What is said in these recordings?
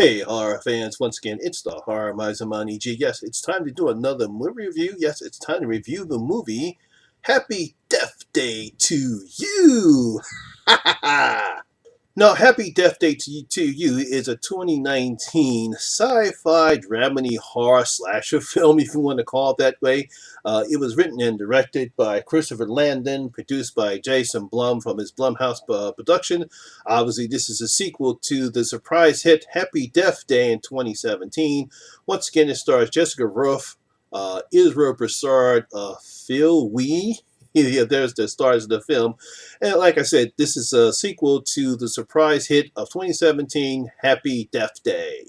Hey, horror fans, once again, it's the Horror Miser Monty G. Yes, it's time to do another movie review. Yes, it's time to review the movie Happy Death Day to You. Ha ha ha! Now, Happy Death Day to You is a 2019 sci-fi dramedy horror slasher film, if you want to call it that way. It was written and directed by Christopher Landon, produced by Jason Blum from his Blumhouse production. Obviously, this is a sequel to the surprise hit Happy Death Day in 2017. Once again, it stars Jessica Roof, Israel Broussard, Phil Wee. Yeah, there's the stars of the film. And like I said, this is a sequel to the surprise hit of 2017, Happy Death Day.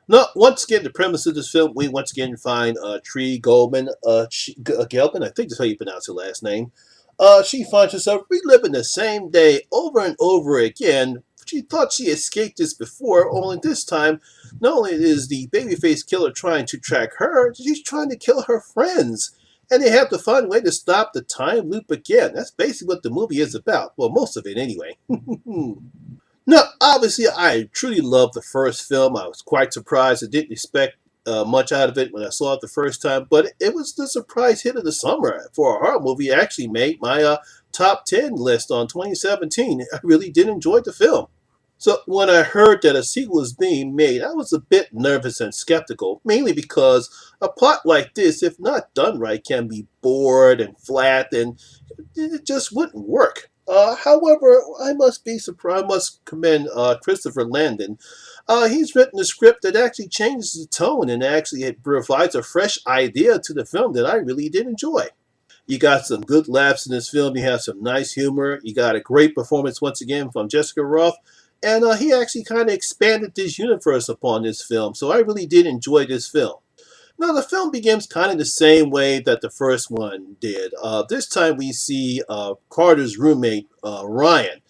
Now, once again, the premise of this film, we once again find Tree Goldman, Gelman, I think that's how you pronounce her last name. She finds herself reliving the same day over and over again. She thought she escaped this before, only this time, not only is the babyface killer trying to track her, she's trying to kill her friends. And they have to find a way to stop the time loop again. That's basically what the movie is about. Well, most of it anyway. Now, obviously, I truly loved the first film. I was quite surprised. I didn't expect much out of it when I saw it the first time. But it was the surprise hit of the summer for a horror movie. It actually made my top 10 list on 2017. I really did enjoy the film. So when I heard that a sequel was being made, I was a bit nervous and skeptical, mainly because a plot like this, if not done right, can be bored and flat, and it just wouldn't work. However, I must be surprised. I must commend Christopher Landon. He's written a script that actually changes the tone and actually it provides a fresh idea to the film that I really did enjoy. You got some good laughs in this film. You have some nice humor. You got a great performance once again from Jessica Roof. And he actually kind of expanded this universe upon this film. So I really did enjoy this film. Now, the film begins kind of the same way that the first one did. This time we see Carter's roommate, Ryan.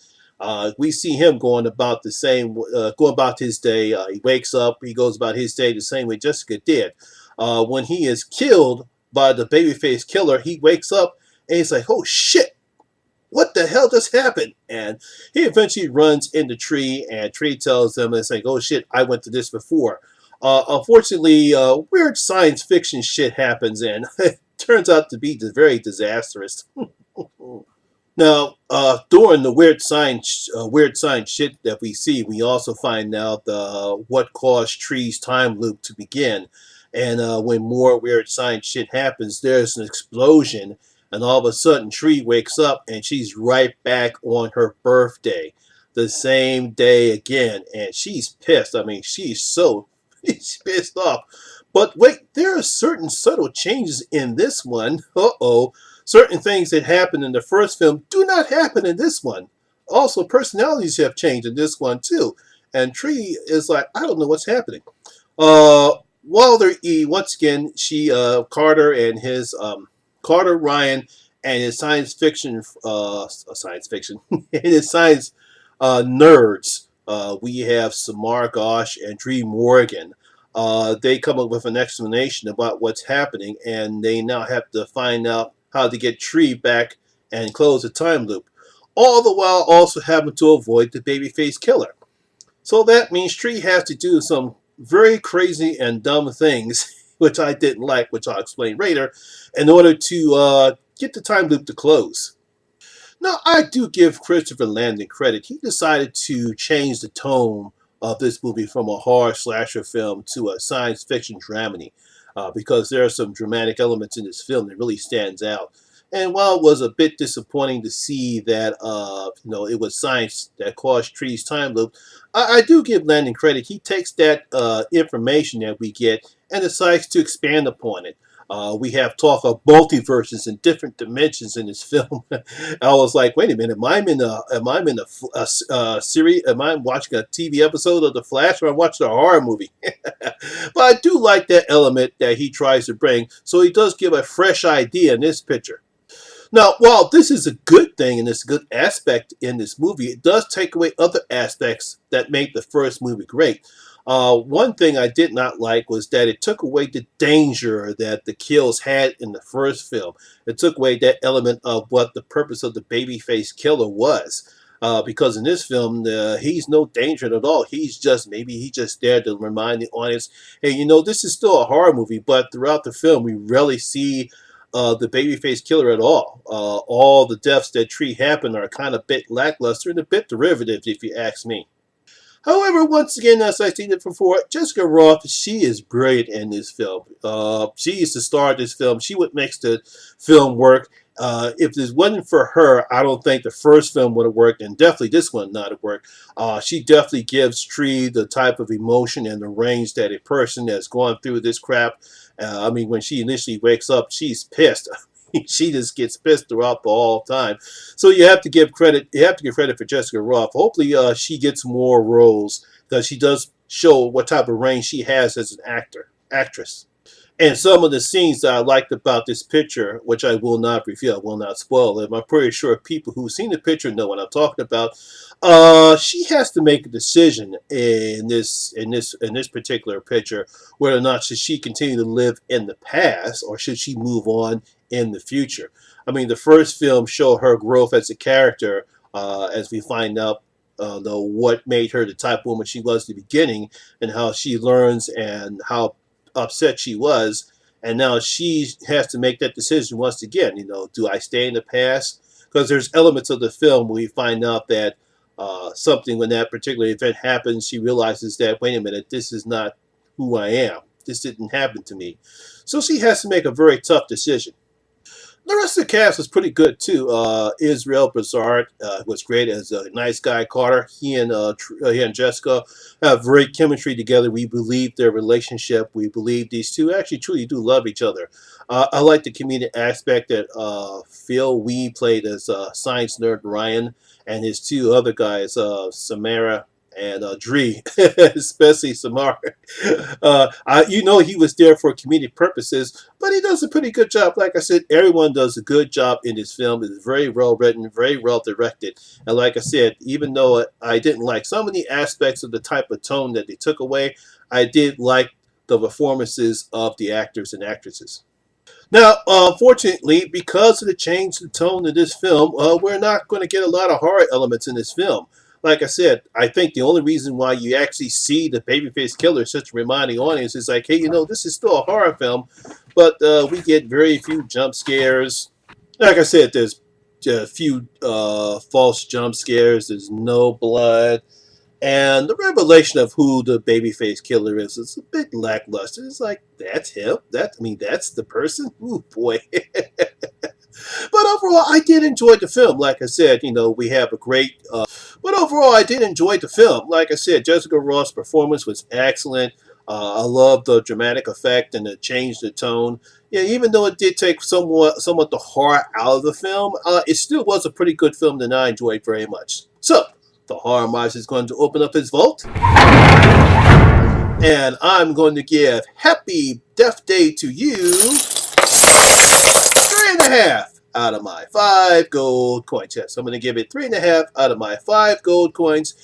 We see him going about going about his day. He wakes up, he goes about his day the same way Jessica did. When he is killed by the babyface killer, he wakes up and he's like, oh shit! What the hell just happened? And he eventually runs in the Tree, and Tree tells them, it's like, oh shit, I went to this before. Unfortunately, weird science fiction shit happens, and it turns out to be very disastrous. Now, during the weird science shit that we see, we also find out what caused Tree's time loop to begin. And when more weird science shit happens, there's an explosion. And all of a sudden, Tree wakes up and she's right back on her birthday. The same day again. And she's pissed. I mean, she's pissed off. But wait, there are certain subtle changes in this one. Uh-oh. Certain things that happened in the first film do not happen in this one. Also, personalities have changed in this one too. And Tree is like, I don't know what's happening. Wilder E, once again, Carter and his... Carter Ryan and his science fiction and his science nerds. We have Samar Ghosh and Dree Morgan. They come up with an explanation about what's happening, and they now have to find out how to get Tree back and close the time loop. All the while also having to avoid the babyface killer. So that means Tree has to do some very crazy and dumb things which I didn't like, which I'll explain later, in order to get the time loop to close. Now, I do give Christopher Landon credit. He decided to change the tone of this movie from a horror slasher film to a science fiction dramedy, because there are some dramatic elements in this film that really stands out. And while it was a bit disappointing to see that it was science that caused Tree's time loop, I do give Landon credit. He takes that information that we get and decides to expand upon it. We have talk of multiverses and different dimensions in this film. I was like, wait a minute, am I in a series? Am I watching a TV episode of The Flash, or am I watching a horror movie? But I do like that element that he tries to bring. So he does give a fresh idea in this picture. Now, while this is a good thing and it's a good aspect in this movie, it does take away other aspects that make the first movie great. One thing I did not like was that it took away the danger that the kills had in the first film. It took away that element of what the purpose of the babyface killer was. because in this film, he's no danger at all. He's just there to remind the audience, hey, this is still a horror movie, but throughout the film, we rarely see the babyface killer at all. All the deaths that treat happen are kind of a bit lackluster and a bit derivative, if you ask me. However, once again, as I stated before, Jessica Roth, she is brilliant in this film. She is the star of this film. She would make the film work. If this wasn't for her, I don't think the first film would have worked, and definitely this one not have worked. She definitely gives Tree the type of emotion and the range that a person that's going through this crap. When she initially wakes up, she's pissed. She just gets pissed throughout the whole time. So you have to give credit. You have to give credit for Jessica Roth. Hopefully, she gets more roles because she does show what type of range she has as an actress. And some of the scenes that I liked about this picture, which I will not reveal, I will not spoil it. I'm pretty sure people who've seen the picture know what I'm talking about. She has to make a decision in this particular picture whether or not should she continue to live in the past or should she move on in the future. The first film showed her growth as a character, as we find out what made her the type of woman she was at the beginning and how she learns and how upset she was, and now she has to make that decision once again. Do I stay in the past? Because there's elements of the film where we find out that something when that particular event happens, she realizes that, wait a minute, this is not who I am. This didn't happen to me. So she has to make a very tough decision. The rest of the cast was pretty good too. Israel Brazard was great as a nice guy Carter. He and Jessica have great chemistry together. We believe their relationship. We believe these two actually truly do love each other. I like the comedic aspect that Phil Wee played as science nerd Ryan, and his two other guys, Samara and Dree, especially Samara. He was there for comedic purposes, but he does a pretty good job. Like I said, everyone does a good job in this film. It's very well written, very well directed. And like I said, even though I didn't like some of the aspects of the type of tone that they took away, I did like the performances of the actors and actresses. Now, unfortunately, because of the change in tone of this film, we're not going to get a lot of horror elements in this film. Like I said, I think the only reason why you actually see the babyface killer is just to remind the audience is like, hey, this is still a horror film, but we get very few jump scares. Like I said, there's a few false jump scares. There's no blood. And the revelation of who the babyface killer is a bit lackluster. It's like, that's him? That's the person? Ooh, boy. But overall, I did enjoy the film. Like I said, we have a great... but overall, I did enjoy the film. Like I said, Jessica Roth's performance was excellent. I love the dramatic effect and the change in the tone. Yeah, even though it did take somewhat the horror out of the film, it still was a pretty good film that I enjoyed very much. So, the Horror Miser is going to open up his vault. And I'm going to give Happy Death Day to you 3.5 out of my 5 gold coins. Yes, I'm going to give it 3.5 out of my 5 gold coins.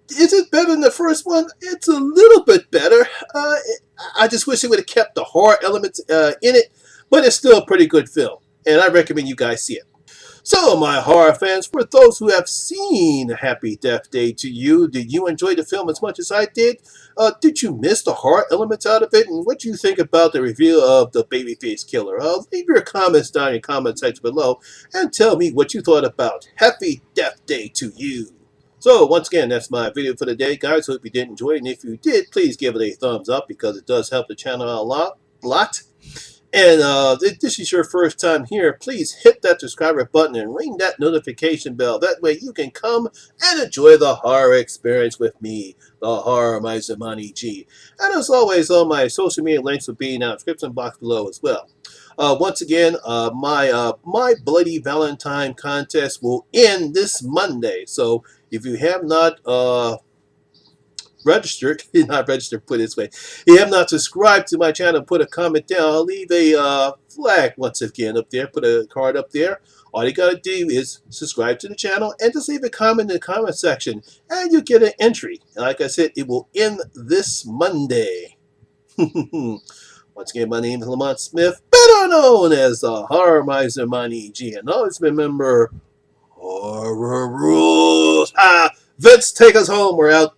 Is it better than the first one? It's a little bit better. I just wish it would have kept the horror elements in it, but it's still a pretty good film, and I recommend you guys see it. So, my horror fans, for those who have seen Happy Death Day to you, did you enjoy the film as much as I did? Did you miss the horror elements out of it? And what do you think about the reveal of the babyface killer? Leave your comments down in the comment section below and tell me what you thought about Happy Death Day to you. So, once again, that's my video for the day, guys. Hope you did enjoy it. And if you did, please give it a thumbs up because it does help the channel a lot. And if this is your first time here, please hit that subscriber button and ring that notification bell. That way you can come and enjoy the horror experience with me, the Horror Miser Monty G. And as always, all my social media links will be in the description box below as well. Once again, my Bloody Valentine contest will end this Monday. So if you have not registered, not registered, put it this way. If you have not subscribed to my channel, put a comment down. I'll leave a flag once again up there, put a card up there. All you gotta do is subscribe to the channel and just leave a comment in the comment section and you get an entry. And like I said, it will end this Monday. Once again, my name is Lamont Smith, better known as the Horror Miser Monty G. And always remember, Horror rules. Vince, take us home. We're out.